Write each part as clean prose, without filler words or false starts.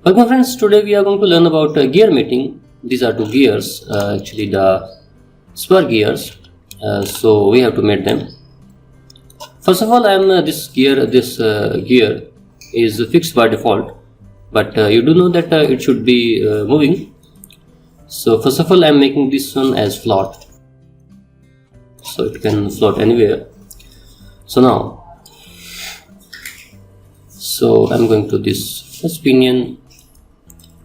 Welcome friends, today we are going to learn about gear mating. These are two gears, actually the spur gears. So we have to mate them. First of all, this gear is fixed by default, but you do know that it should be moving. So first of all, I am making this one as float, so it can float anywhere. So I'm going to this first pinion.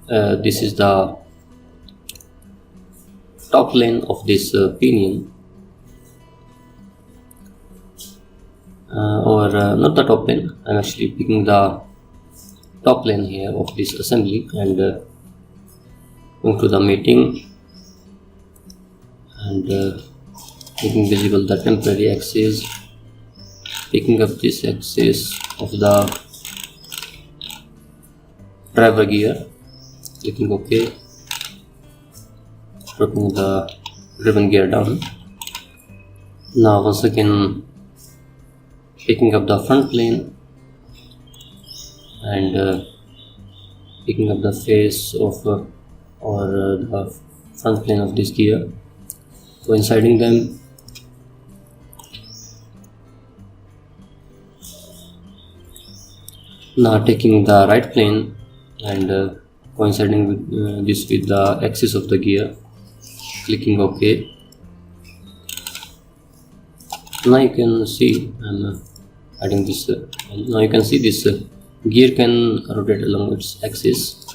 This is the top plane of this pinion, not the top plane. I'm actually picking the top plane here of this assembly and going to the mating and making visible the temporary axis, picking up this axis of the driver gear, clicking OK, dropping the driven gear down. Now once again picking up the front plane and picking up the face of the front plane of this gear, coinciding them. Now taking the right plane and coinciding with this with the axis of the gear, clicking OK. Now you can see I'm adding this. Now you can see this gear can rotate along its axis.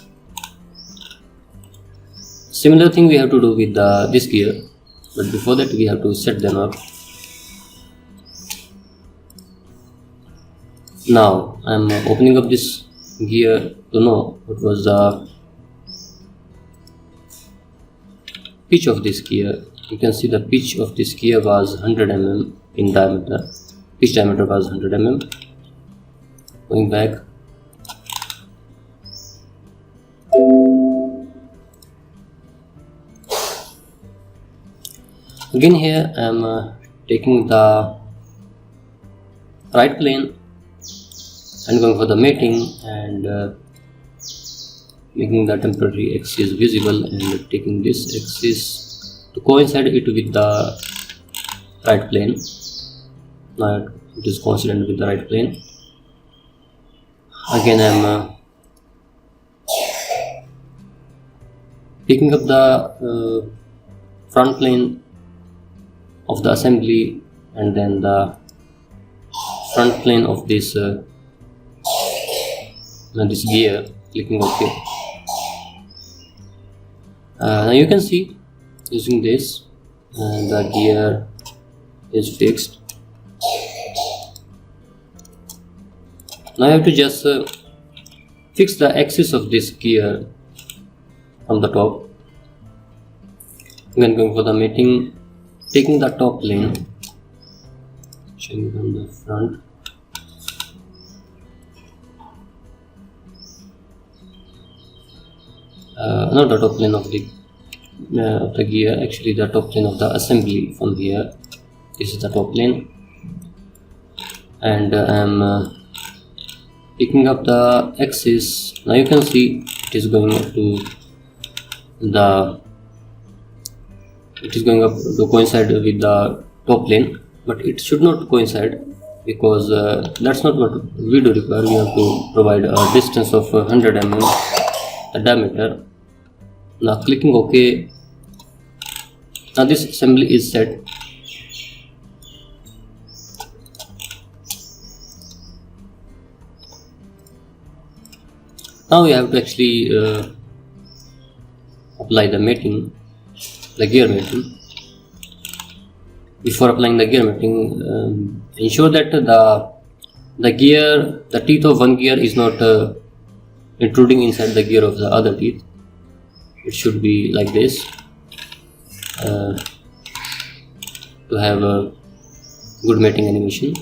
Similar thing we have to do with this gear, but before that we have to set them up. Now I'm opening up this gear to know what was the pitch of this gear. You can see the pitch of this gear was 100 mm in diameter. Pitch diameter was 100 mm. Going back, again here I am taking the right plane and going for the mating and making the temporary axis visible and taking this axis to coincide it with the right plane. Now it is coincident with the right plane. Again I am picking up the front plane of the assembly and then the front plane of this gear, clicking OK. Now you can see using this the gear is fixed. Now I have to just fix the axis of this gear from the top. Again going for the mating, taking the top plane, showing it on the front. Not the top plane of the gear, actually the top plane of the assembly from here. This is the top plane, and I am picking up the axis. Now you can see it is going up to coincide with the top plane, but it should not coincide because that's not what we do require. We have to provide a distance of 100 mm diameter. Now clicking OK. Now this assembly is set. Now we have to actually apply the gear mating. Before applying the gear mating, ensure that the teeth of one gear is not intruding inside the gear of the other teeth. It should be like this to have a good mating animation.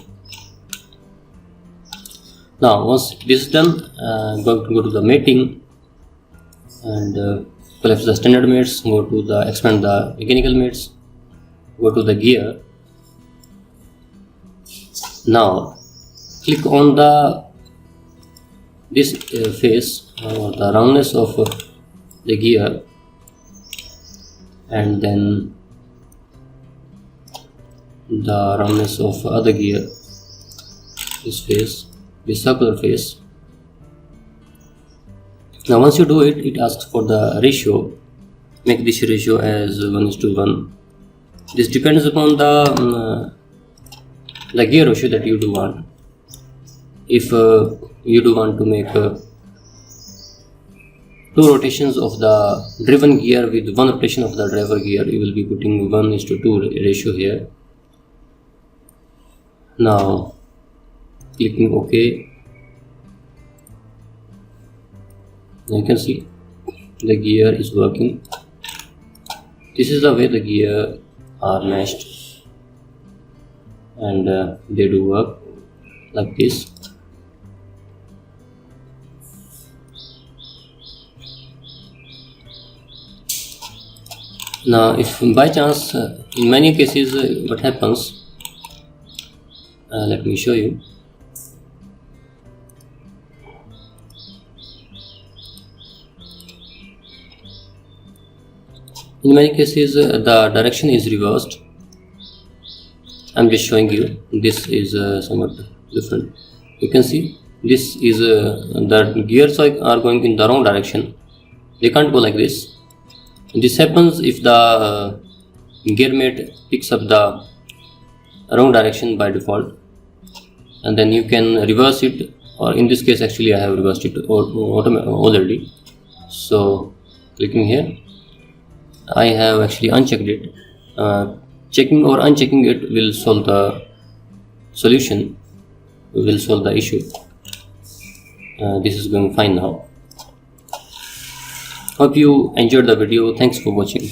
Now once this is done, I'm going to go to the mating and collapse the standard mates, expand the mechanical mates, go to the gear. Now click on the this face or the roundness of the gear, and then the roundness of other gear, this face, this circular face. Now once you do it, it asks for the ratio. Make this ratio as 1:1. This depends upon the gear ratio that you do want. If you do want to make 2 rotations of the driven gear with 1 rotation of the driver gear, you will be putting 1:2 ratio here. Now clicking OK, you can see the gear is working. This is the way the gear are meshed, and they do work like this. Now if by chance in many cases what happens, let me show you. In many cases the direction is reversed. I'm just showing you. This is somewhat different. You can see this is the gears are going in the wrong direction. They can't go like this. This happens if the gear mate picks up the wrong direction by default, and then you can reverse it, or in this case actually I have reversed it already. So clicking here, I have actually unchecked it. Checking or unchecking it will solve the solution, will solve the issue. This is going fine now. Hope you enjoyed the video. Thanks for watching.